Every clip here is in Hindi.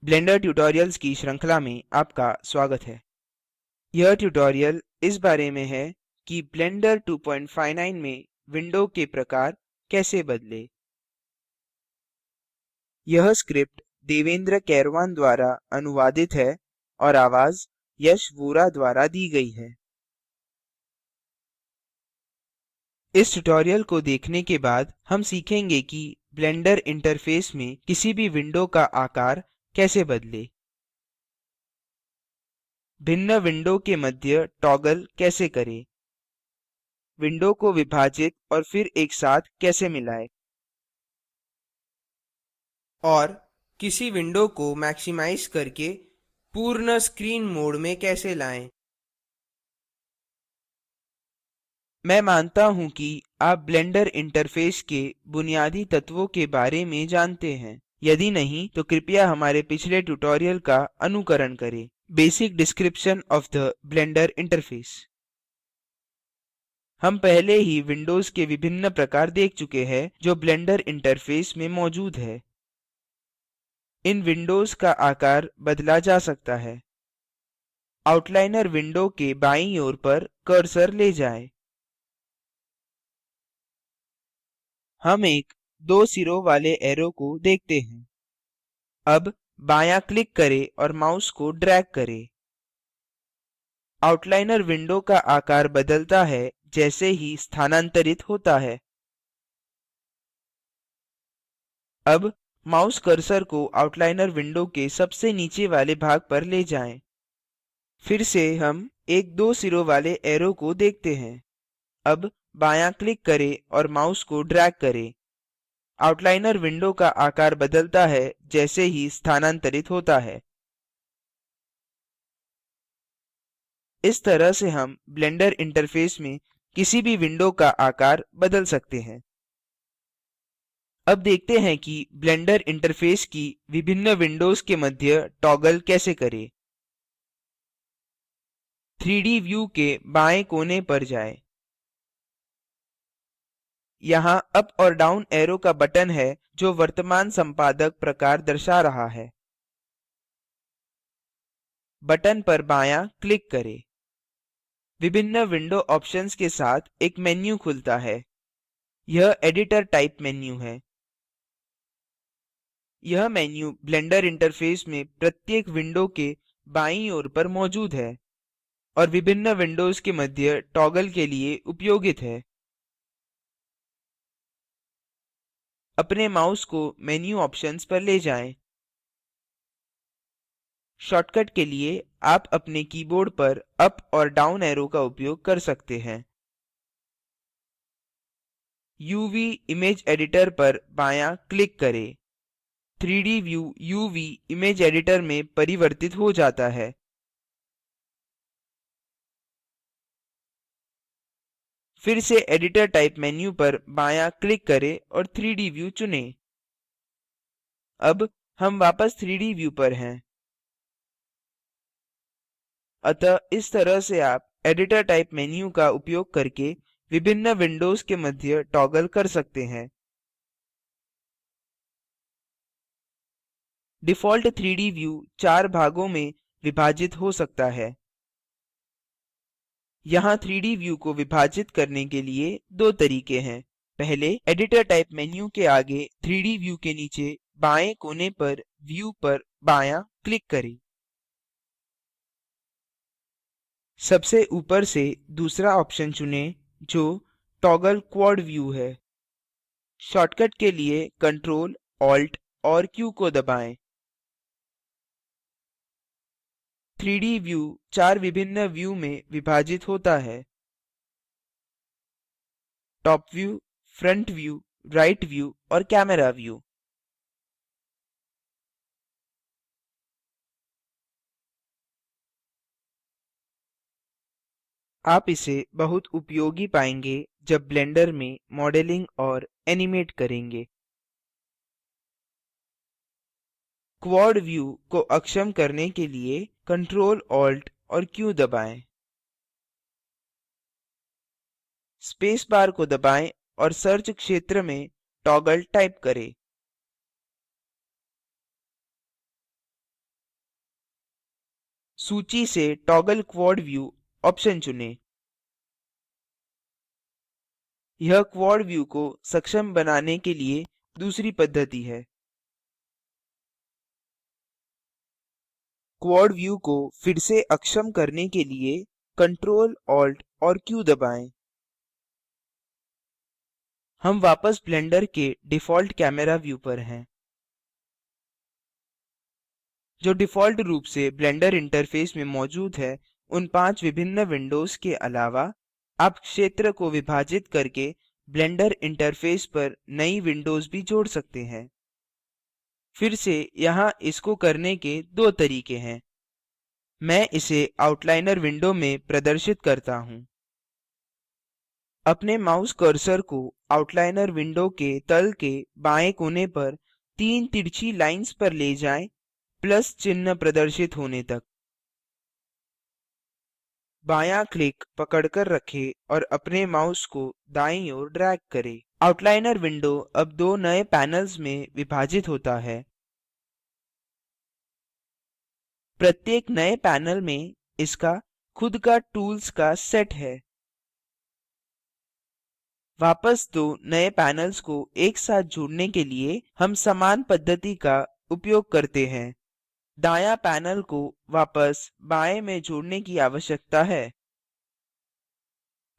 ब्लेंडर ट्यूटोरियल्स की श्रृंखला में आपका स्वागत है। यह ट्यूटोरियल इस बारे में है कि ब्लेंडर 259 में विंडो के प्रकार कैसे बदले। यह स्क्रिप्ट देवेंद्र कैरवान द्वारा अनुवादित है और आवाज यश वोरा द्वारा दी गई है। इस ट्यूटोरियल को देखने के बाद हम सीखेंगे कि ब्लेंडर इंटरफेस में किसी भी विंडो का आकार कैसे बदले, भिन्न विंडो के मध्य टॉगल कैसे करें, विंडो को विभाजित और फिर एक साथ कैसे मिलाएं, और किसी विंडो को मैक्सिमाइज करके पूर्ण स्क्रीन मोड में कैसे लाएं। मैं मानता हूं कि आप ब्लेंडर इंटरफेस के बुनियादी तत्वों के बारे में जानते हैं। यदि नहीं, तो कृपया हमारे पिछले ट्यूटोरियल का अनुकरण करें। Basic description of the blender interface. हम पहले ही विंडोज के विभिन्न प्रकार देख चुके हैं जो ब्लेंडर इंटरफेस में मौजूद है। इन विंडोज का आकार बदला जा सकता है। आउटलाइनर विंडो के बाईं ओर पर कर्सर ले जाएं। हम एक दो सिरों वाले एरो को देखते हैं। अब बायाँ क्लिक करें और माउस को ड्रैग करें। आउटलाइनर विंडो का आकार बदलता है जैसे ही स्थानांतरित होता है। अब माउस कर्सर को आउटलाइनर विंडो के सबसे नीचे वाले भाग पर ले जाएं। फिर से हम एक दो सिरों वाले एरो को देखते हैं। अब बायाँ क्लिक करें और माउस को ड्रैग करें। आउटलाइनर विंडो का आकार बदलता है जैसे ही स्थानांतरित होता है। इस तरह से हम ब्लेंडर इंटरफेस में किसी भी विंडो का आकार बदल सकते हैं। अब देखते हैं कि ब्लेंडर इंटरफेस की विभिन्न विंडोज के मध्य टॉगल कैसे करें। 3D व्यू के बाएं कोने पर जाएं। यहाँ अप और डाउन एरो का बटन है जो वर्तमान संपादक प्रकार दर्शा रहा है। बटन पर बायाँ क्लिक करें। विभिन्न विंडो ऑप्शन्स के साथ एक मेन्यू खुलता है। यह एडिटर टाइप मेन्यू है। यह मेन्यू ब्लेंडर इंटरफेस में प्रत्येक विंडो के बाईं ओर पर मौजूद है और विभिन्न विंडोज के मध्य टॉगल के लिए उपयोगित है। अपने माउस को मेन्यू ऑप्शन्स पर ले जाएं। शॉर्टकट के लिए आप अपने कीबोर्ड पर अप और डाउन एरो का उपयोग कर सकते हैं। UV इमेज एडिटर पर बायाँ क्लिक करें। 3D view UV image editor में परिवर्तित हो जाता है। फिर से एडिटर टाइप मेन्यू पर बायाँ क्लिक करें और 3D व्यू चुनें। अब हम वापस 3D व्यू पर हैं। अतः इस तरह से आप एडिटर टाइप मेन्यू का उपयोग करके विभिन्न विंडोज के मध्य टॉगल कर सकते हैं। डिफ़ॉल्ट 3D व्यू 4 भागों में विभाजित हो सकता है। यहाँ 3D व्यू को विभाजित करने के लिए दो तरीके हैं। पहले, एडिटर टाइप मेन्यू के आगे 3D व्यू के नीचे बाएं कोने पर व्यू पर बायाँ क्लिक करें। सबसे ऊपर से दूसरा ऑप्शन चुनें जो टॉगल क्वाड व्यू है। शॉर्टकट के लिए Ctrl, Alt और Q को दबाएं। 3D व्यू 4 विभिन्न व्यू में विभाजित होता है। Top view, front view, right view और कैमेरा व्यू। आप इसे बहुत उपयोगी पाएंगे जब ब्लेंडर में मॉडलिंग और एनिमेट करेंगे। क्वाड व्यू को अक्षम करने के लिए Ctrl, Alt और Q दबाएं। स्पेस बार को दबाएं और सर्च क्षेत्र में टॉगल टाइप करें। सूची से टॉगल क्वाड व्यू ऑप्शन चुनें। यह क्वाड व्यू को सक्षम बनाने के लिए दूसरी पद्धति है। क्वाड व्यू को फिर से अक्षम करने के लिए Ctrl, Alt और Q दबाएँ। हम वापस ब्लेंडर के डिफ़ॉल्ट कैमेरा व्यू पर हैं, जो डिफ़ॉल्ट रूप से ब्लेंडर इंटरफ़ेस में मौजूद है। उन 5 विभिन्न विंडोज के अलावा आप क्षेत्र को विभाजित करके ब्लेंडर इंटरफ़ेस पर नई विंडोज भी जोड़ सकते हैं। फिर से यहाँ इसको करने के 2 तरीके हैं। मैं इसे आउटलाइनर विंडो में प्रदर्शित करता हूँ। अपने माउस कर्सर को आउटलाइनर विंडो के तल के बाएं कोने पर 3 तिरछी लाइन्स पर ले जाएं, प्लस चिन्ह प्रदर्शित होने तक। बायाँ क्लिक पकड़कर रखें और अपने माउस को दाईं ओर ड्रैग करें। आउटलाइनर विंडो अब 2 नए पैनल्स में विभाजित होता है। प्रत्येक नए पैनल में इसका खुद का टूल्स का सेट है। वापस 2 नए पैनल्स को एक साथ जोड़ने के लिए हम समान पद्धति का उपयोग करते हैं। दायाँ पैनल को वापस बाएं में जोड़ने की आवश्यकता है।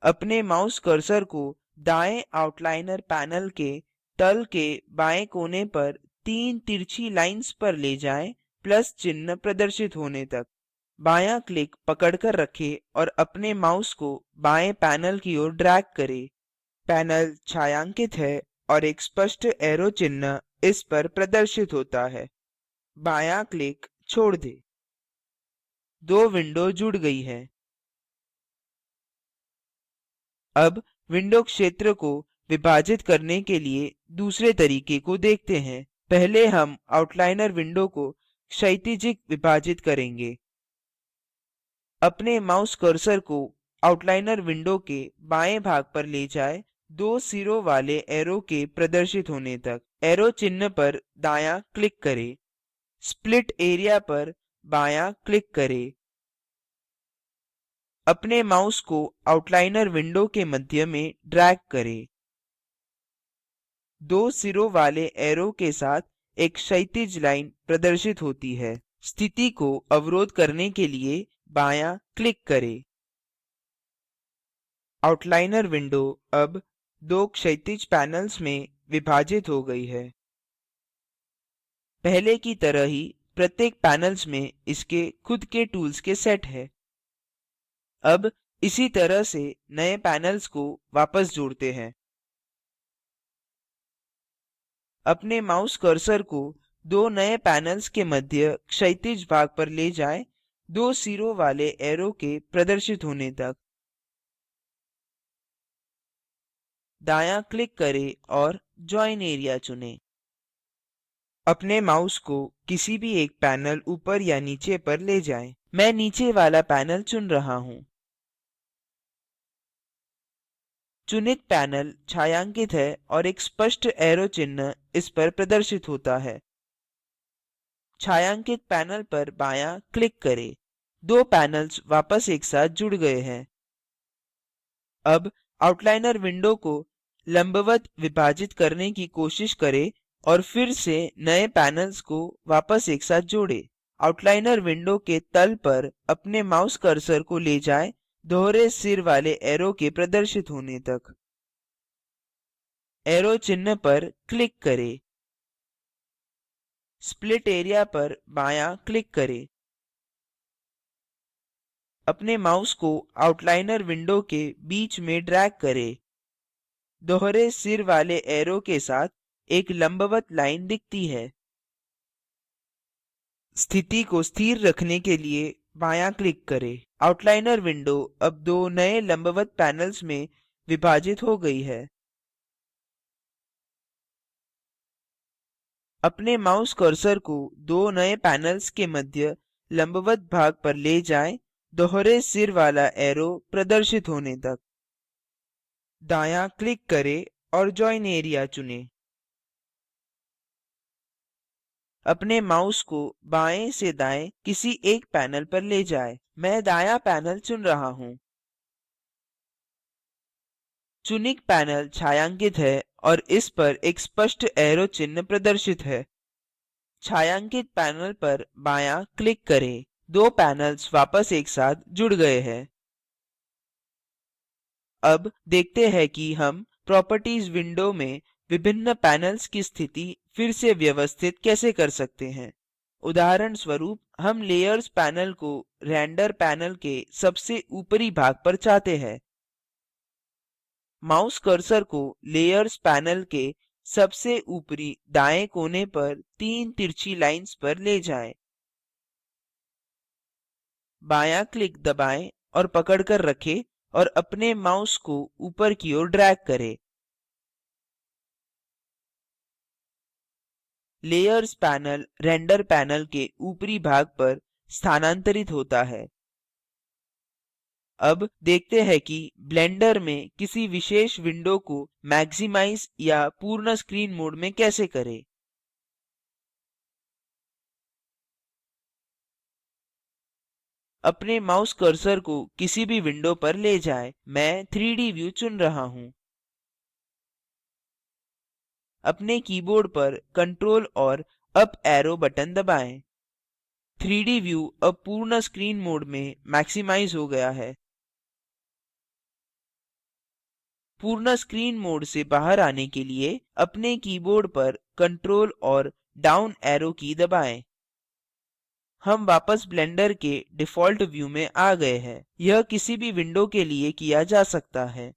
अपने माउस कर्सर को दाएं आउटलाइनर पैनल के तल के बाएं कोने पर 3 तिरछी लाइन्स पर ले जाएं, प्लस चिन्ह प्रदर्शित होने तक। बायाँ क्लिक पकड़कर रखें और अपने माउस को बाएं पैनल की ओर ड्रैग करें। पैनल छायांकित है और एक स्पष्ट एरो चिन्ह इस पर प्रदर्शित होता है। बायाँ क्लिक छोड़ दें। 2 विंडो जुड़ गई है। अब विंडो क्षेत्र को विभाजित करने के लिए दूसरे तरीके को देखते हैं। पहले हम आउटलाइनर विंडो को क्षैतिजिक विभाजित करेंगे। अपने माउस कर्सर को आउटलाइनर विंडो के बाएं भाग पर ले जाएं, 2 सिरों वाले एरो के प्रदर्शित होने तक। एरो चिन्ह पर दायाँ क्लिक करें। स्प्लिट एरिया पर बायाँ क्लिक करें। अपने माउस को आउटलाइनर विंडो के मध्य में ड्रैग करें। 2 सिरों वाले एरो के साथ एक क्षैतिज लाइन प्रदर्शित होती है। स्थिति को अवरोध करने के लिए बायाँ क्लिक करें। आउटलाइनर विंडो अब 2 क्षैतिज पैनल्स में विभाजित हो गई है। पहले की तरह ही प्रत्येक पैनल्स में इसके खुद के टूल्स के सेट है। अब इसी तरह से नए पैनल्स को वापस जोड़ते हैं। अपने माउस कर्सर को 2 नए पैनल्स के मध्य क्षैतिज भाग पर ले जाएं, 2 सिरों वाले एरो के प्रदर्शित होने तक। दायाँ क्लिक करें और जॉइन एरिया चुनें। अपने माउस को किसी भी एक पैनल ऊपर या नीचे पर ले जाएं। मैं नीचे वाला पैनल चुन रहा हूँ। चुनित पैनल छायांकित है और एक स्पष्ट एरो चिन्ह इस पर प्रदर्शित होता है। छायांकित पैनल पर बायाँ क्लिक करें। 2 पैनल्स वापस एक साथ जुड़ गए हैं। अब आउटलाइनर विंडो को लंबवत विभाजित करने की कोशिश करें और फिर से नए पैनल्स को वापस एक साथ जोड़ें। आउटलाइनर विंडो के तल पर अपने माउस कर्सर को ले जाएं, दोहरे सिर वाले एरो के प्रदर्शित होने तक। एरो चिन्ह पर क्लिक करें। स्प्लिट एरिया पर बायाँ क्लिक करें। अपने माउस को आउटलाइनर विंडो के बीच में ड्रैग करें। दोहरे सिर वाले एरो के साथ एक लंबवत लाइन दिखती है। स्थिति को स्थिर रखने के लिए बायाँ क्लिक करें। आउटलाइनर विंडो अब 2 नए लंबवत पैनल्स में विभाजित हो गई है। अपने माउस कर्सर को 2 नए पैनल्स के मध्य लंबवत भाग पर ले जाएं, दोहरे सिर वाला एरो प्रदर्शित होने तक। दायाँ क्लिक करें और जॉइन एरिया चुनें। अपने माउस को बाएं से दाएं किसी एक पैनल पर ले जाएं। मैं दायां पैनल चुन रहा हूँ। चुनित पैनल छायांकित है और इस पर एक स्पष्ट एरो चिन्ह प्रदर्शित है। छायांकित पैनल पर बायां क्लिक करें। दो पैनल्स वापस एक साथ जुड़ गए हैं। अब देखते हैं कि हम प्रॉपर्टीज विंडो में विभिन्न पैनल्स की स्थिति फिर से व्यवस्थित कैसे कर सकते हैं। उदाहरण स्वरूप हम लेयर्स पैनल को रेंडर पैनल के सबसे ऊपरी भाग पर चाहते हैं। माउस कर्सर को लेयर्स पैनल के सबसे ऊपरी दाएं कोने पर 3 तिरछी लाइन्स पर ले जाएं। बायां क्लिक दबाएं और पकड़कर रखें और अपने माउस को ऊपर की ओर ड्रैग करें। लेयर्स पैनल रेंडर पैनल के ऊपरी भाग पर स्थानांतरित होता है। अब देखते हैं कि ब्लेंडर में किसी विशेष विंडो को मैक्सिमाइज या पूर्ण स्क्रीन मोड में कैसे करें। अपने माउस कर्सर को किसी भी विंडो पर ले जाएं। मैं 3D व्यू चुन रहा हूँ। अपने कीबोर्ड पर Ctrl और अप एरो बटन दबाएं। 3D व्यू अब पूर्ण स्क्रीन मोड में मैक्सिमाइज हो गया है। पूर्ण स्क्रीन मोड से बाहर आने के लिए अपने कीबोर्ड पर Ctrl और डाउन एरो की दबाएं। हम वापस ब्लेंडर के डिफ़ॉल्ट व्यू में आ गए हैं। यह किसी भी विंडो के लिए किया जा सकता है।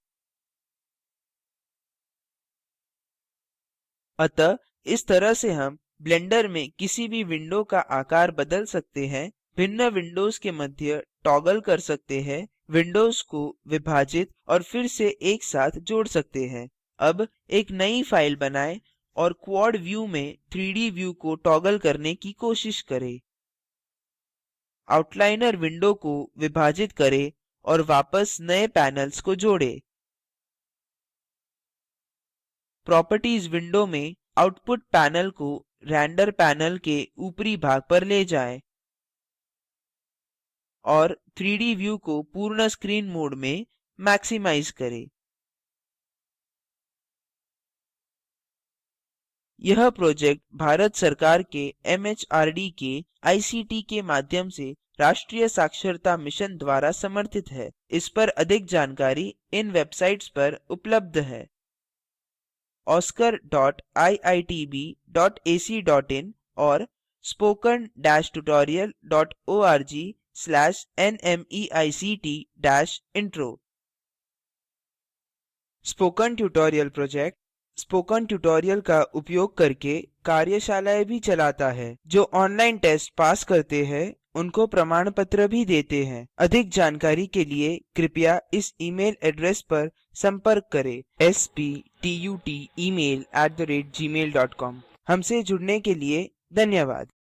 अतः इस तरह से हम ब्लेंडर में किसी भी विंडो का आकार बदल सकते हैं, भिन्न विंडोज के मध्य टॉगल कर सकते हैं, विंडोज को विभाजित और फिर से एक साथ जोड़ सकते हैं। अब एक नई फाइल बनाएं और क्वाड व्यू में 3D व्यू को टॉगल करने की कोशिश करें। आउटलाइनर विंडो को विभाजित करें और वापस नए पैनल्स को जोड़ें। प्रॉपर्टीज विंडो में आउटपुट पैनल को रेंडर पैनल के ऊपरी भाग पर ले जाएं और 3D व्यू को पूर्ण स्क्रीन मोड में मैक्सिमाइज करें। यह प्रोजेक्ट भारत सरकार के MHRD के ICT के माध्यम से राष्ट्रीय साक्षरता मिशन द्वारा समर्थित है। इस पर अधिक जानकारी इन वेबसाइट्स पर उपलब्ध है: oscar.iitb.ac.in और spoken-tutorial.org/nmeict-intro। Spoken tutorial project spoken tutorial का उपयोग करके कार्यशालाएँ भी चलाता है। जो ऑनलाइन टेस्ट पास करते हैं उनको प्रमाण पत्र भी देते हैं। अधिक जानकारी के लिए कृपया इस ईमेल एड्रेस पर संपर्क करें: sptutemail@gmail.com। हमसे जुड़ने के लिए धन्यवाद।